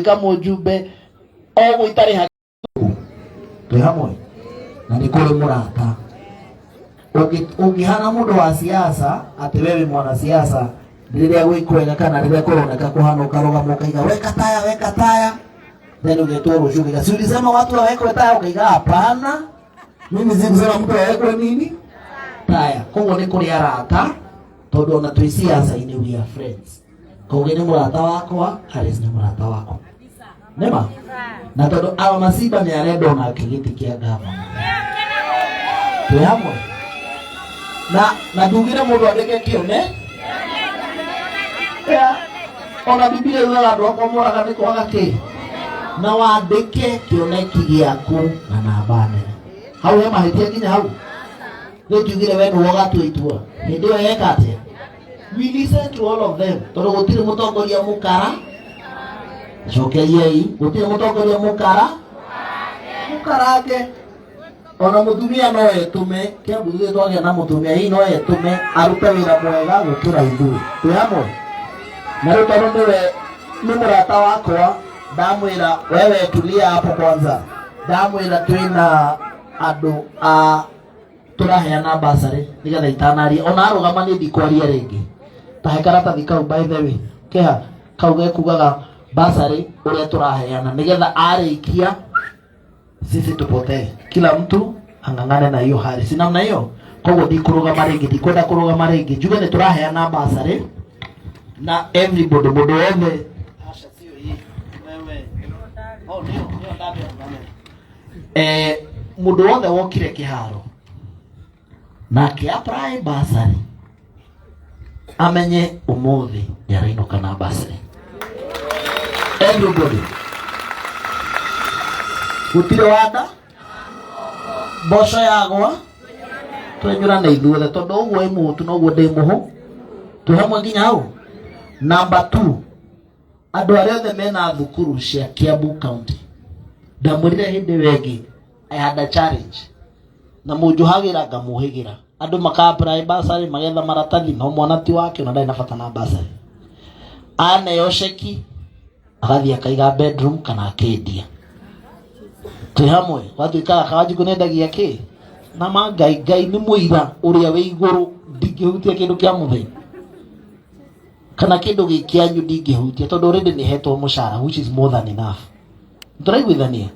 kama ujumbe o itari hakimu tu hamwe na ni kule murata ukihana mundu wa siasa ati wewe mwana siasa ndiria gwikwenga kana ndiria kuroneka kuhana ukaroga mukaiga weka taya then ungetoro ushuka si ulisema watu wawekwe taya ukaiga hapana mimi sikusema mtu awekwe nini taya kwa ni kule arata todo na tu siasa ini we are friends kwa ugeni murata wako Harris ni murata wako nema na todo awa masiba ni arendo na kigiti kia gava tuhamwe na dugire mundu andike kione ya ona biblia ila ndo kwa mora kana kwa gake na wandike kione kigiaku na nabane hau ya mahitia kinya hau ndio tugire wenu wogatu itua ndio yekate we listen to all of them todo gutire mutongoria mukara Shokeyei, gutire mutongoria mukarage ona mutumia no etume kia buthire twagia na mutumia hii no etume arute wira mwega gukira ithu twi hamwe na ruta niwe ni murata wakwa ndamwira wewe tulia hapo kwanza ndamwira twina andu a turaheana basari nigetha itanari ona arugama ni ndikwaria ringi tahe karatathi kau by the way keha kauge kugaga basari uria turaheana nigetha arikia sisi tupotee kila mtu angangane na hiyo hali si namna hiyo kwa hiyo ndikuruga marengi ndikwenda kuruga marengi juge ni turaheana basari na everybody bodo wewe asha sio hii wewe ndio ndabe mundu wothe wokire kiharo na kia apply basari amenye umuthi yaraino kana basari everybody gutire wanda mboco yagwa twenyura na ithuothe tondu uguo imutu noguo ndi muhu tuhamwe nginya hau number 2 andu aria othe mena thukuru cia Kiambu County ndamwirire hindi wengi I had a challenge na munjuhagira ngamuhigira andu makapply basari magetha maratathi no mwana ti wake na ndai nabata na basari ane sheki agathi akaiga bedroom kana akendia twi hamwe watu ikara kawaji kunendagia ki na ngai ni muira uria we iguru ndingihutia kindu kia muthe kana kindu gikianyu ndingihutia tondu already ni hetwo mushara which is more than enough ndiraiguithania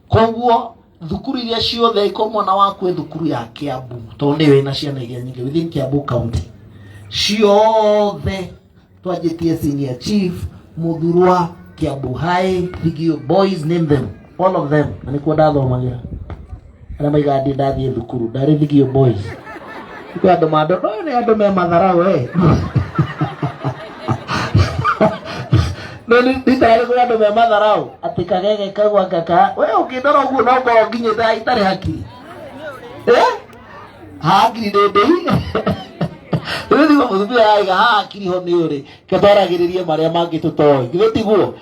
koguo thukuru iria ciothe iko mwana waku thukuru ya Kiambu tondu ni wina ciana iria nyingi within Kiambu County ciothe twajitie senior chief Muthurwa Kiambu High Thigio boys name them all of them na nikuwa ndathomagira ana maigadi ndathie thukuru ndari Thigio boys kwa andu mando no ni andu me matharau no ni tayari kwa andu me matharau atikagege kagwa kaka we ukindora uguo no ngoro nginye tha itari haki hakiri ndei Rudi wa muthubia aiga hakiri ho ni uri katoragiririe maria mangi tutoi gitiguo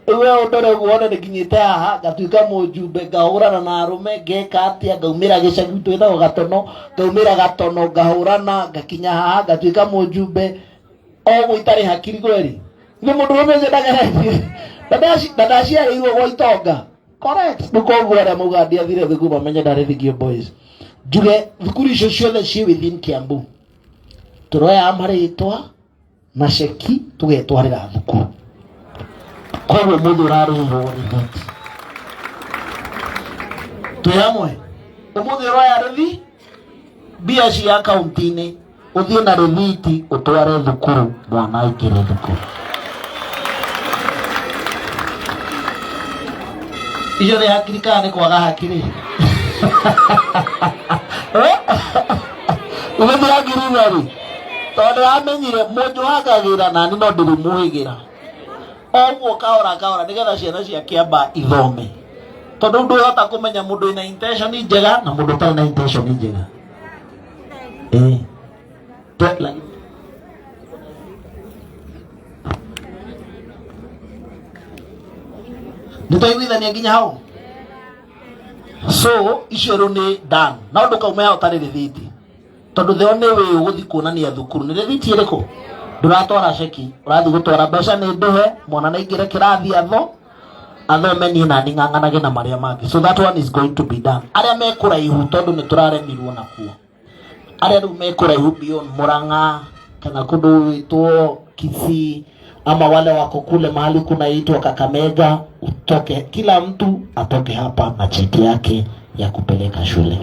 ewe ndore guona nginyite haha gatuika mujumbe ngahurana na arume ngeka atia ngaumira gicagi twithago gatono ngaumira gatono ngahurana ngakinya haha gatuika mujumbe o itari hakiri gweri ni mundu umeze ndageretie dadashi arirwo gwa itonga correct nuko aria mugandi athire thukuru bamenye ndari Thigio boys juge thukuru icio ciothe ci within Kiambu turoya amaritwa na sheki tugetwarira thukuru kwa muthuraro hori thati tuyamwe umuthiro ya rethi bia cia akaunti-ini uthie na rethiti utware thukuru mwana ikire thukuru iyo ni hakiri kana ni kwaga hakiri umethiragira ngari tondu amenyire mundu hagagira nani no ndirimuhigira oguo kaora nigetha ciana cia Kiamba ithome tondu nduhota kumenya mundu ina intention njega na mundu tari na intention njega nitwaiguithania nginya hau so icio ni done na undu kaume hau tari rithiti tondu theo ni we uguthi kuonania thukuru ni rithiti iriku nduratwara sheki urathi gutwara mbeca ni nduhe mwana na ingire kirathi atho athome ni na ninganganage na maria mangĩ. So that one is going to be done. Aria mekuraihu tondu ni turaremirwo nakuo, aria riu mekuraihu beyond Murang'a kana kundu witwo Kisii ama wale wako kule mahali kunaitwa Kakamega, utoke, kila mtu atoke hapa na cheti yake ya kupeleka shule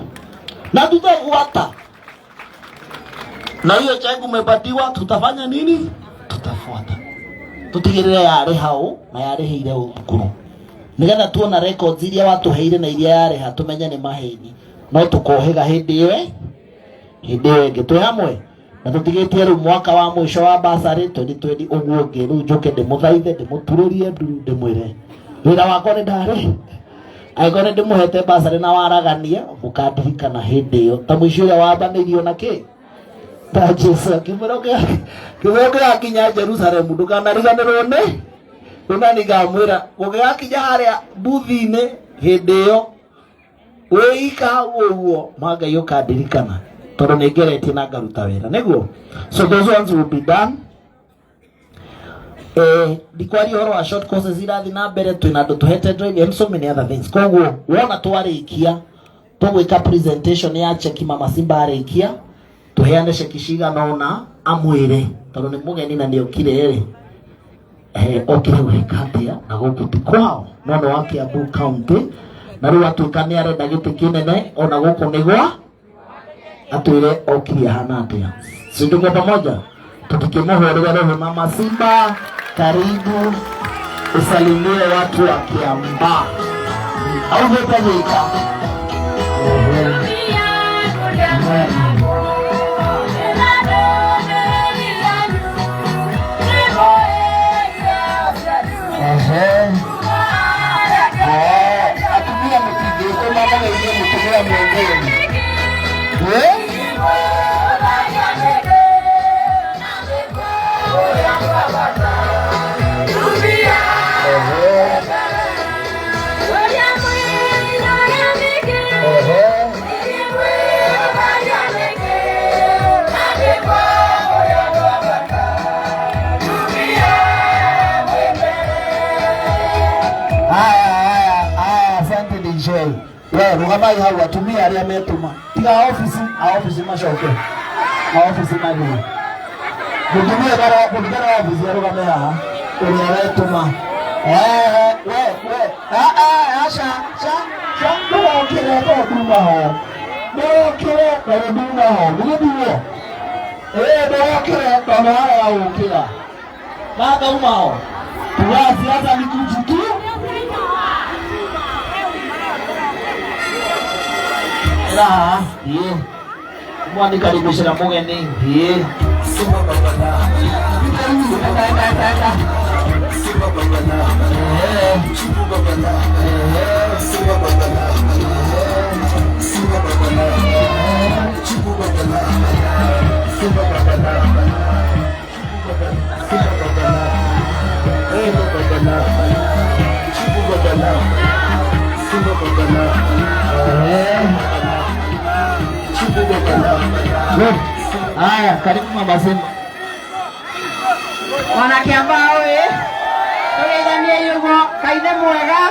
na tutafuata. Na hiyo cheti umepatiwa, tutafanya nini? Tutafuata, tutigirire yare hao na yare hire ukuru, nigetha tuona records iria watu heire na iria yare hatumenye ni maheni, no tukohega hindi iwe ngitwe hamwe na tutigitie ru mwaka wa mwisho wa basari 2020 uguo ngiru njoke ndimuthaithe ndimutururie ndimwire wira wakwa ni ndare aigore ndimuhete basari na waragania mukandirikana hindi iyo ta mwisho ya wabanirio na ki ta Jesu kimuroke akinya Jerusalem ndukanariganirwo ni unani gamwira gugiakinya haria buthine hindi iyo wika uguo magai ukandirikana toro negerete na garuta wera niguo. So those ones will be done. Dikwari horo wa short courses irathi na mbere twina ndo tuhete drive and so many other things. Koguo wona twarikia tugwika presentation ya cheki mama Simba arikia tuheane cheki shiga nona amwire toro ni mugeni na ndio kire okire wekatia na gukuti kwao nono wake Abu County na riu atukani arenda giti kinene ona guku nigwa atuire okiria hana atia. Sinduko pamoja tukimuhorera roho mama Simba, karibu usalimie watu wa Kiambaa au hepajika. Atumia mpige kwa mama wenyewe mtumia mwengine. Rugamai hau atumia aria metuma tiga office mashoke na office nani mutumia bara office ya rugamai haha uria retuma asha ndo kile to duma ho ndo kile to duma ho ndio ndo kile to na hao ukila baba umao tuwasi hata nikuchutu lah, iya. Mau dikaribisha na mugeni, iya. Haya, karibu mama Simba. Wana Kiambaa oye. Tugeithanie yugo kaithe mwega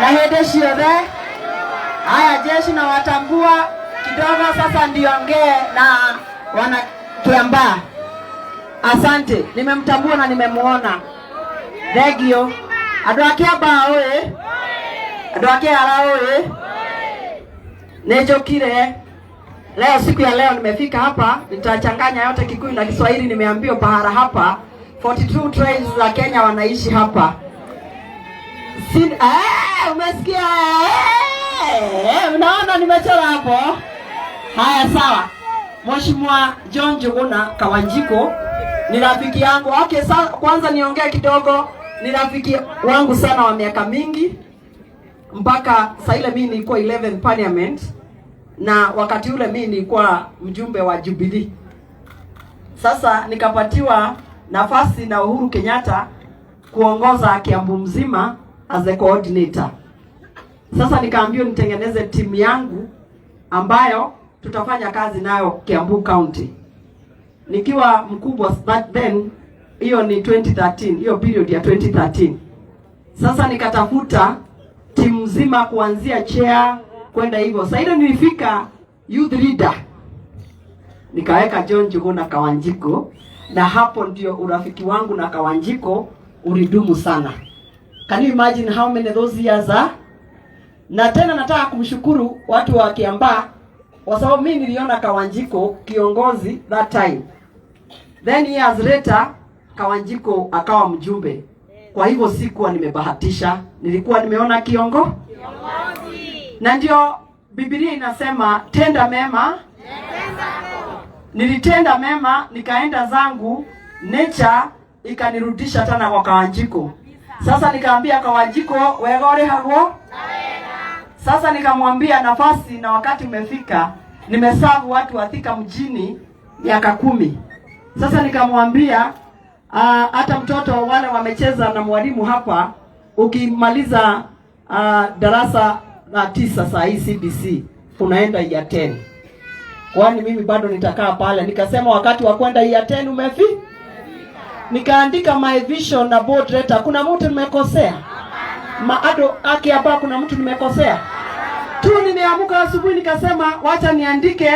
na hende ciothe. Haya, jeshi na watambua kidogo sasa ndiongee na wana Kiambaa. Asante, nimemtambua na nimemuona. Thegio. Andu a Kiambaa oye. Andu a Kiara oye. Nejokire. Leo siku ya leo nimefika hapa, nitachanganya yote Kikuyu na Kiswahili. Nimeambiwa bahara hapa 42 tribes za Kenya wanaishi hapa. Umesikia? Unaona nimechora hapo? Haya sawa. Mheshimiwa John Njuguna Kawanjiko ni rafiki yangu. Okay, kwanza niongee kidogo. Ni rafiki wangu sana wa miaka mingi. Mpaka saa ile mimi nilikuwa 11 parliament. Na wakati ule mimi nilikuwa mjumbe wa Jubilee. Sasa nikapatiwa nafasi na Uhuru Kenyatta kuongoza Kiambu mzima as a coordinator. Sasa nikaambiwa nitengeneze timu yangu ambayo tutafanya kazi nayo Kiambu County. Nikiwa mkubwa back then, hiyo ni 2013, hiyo period ya 2013. Sasa nikatafuta timu nzima kuanzia chair kwenda hivyo. Sasa ile nilifika youth leader, nikaweka John Njuguna Kawanjiko, na hapo ndio urafiki wangu na Kawanjiko ulidumu sana. Can you imagine how many those years are? Na tena nataka kumshukuru watu wa Kiambaa kwa sababu mimi niliona Kawanjiko kiongozi that time. Then years later Kawanjiko akawa mjumbe. Kwa hivyo sikuwa nimebahatisha, nilikuwa nimeona kiongozi. Na ndio Biblia inasema tenda mema. Nilitenda mema, nikaenda zangu, nature ikanirudisha tena kwa Kawanjiko. Sasa nikaambia Kawanjiko, wegore hago. Sasa nikamwambia nafasi na wakati umefika, nimesavu watu wa Thika mjini miaka 10. Sasa nikamwambia hata mtoto wale wamecheza na mwalimu hapa, ukimaliza darasa la 9 saa hii CBC unaenda ya 10. Kwani mimi bado nitakaa pale. Nikasema wakati wa kwenda ya 10 umefika. Nikaandika my vision na board letter. Kuna mtu nimekosea? Maado aki hapa kuna mtu nimekosea? Tu nimeamka asubuhi nikasema wacha niandike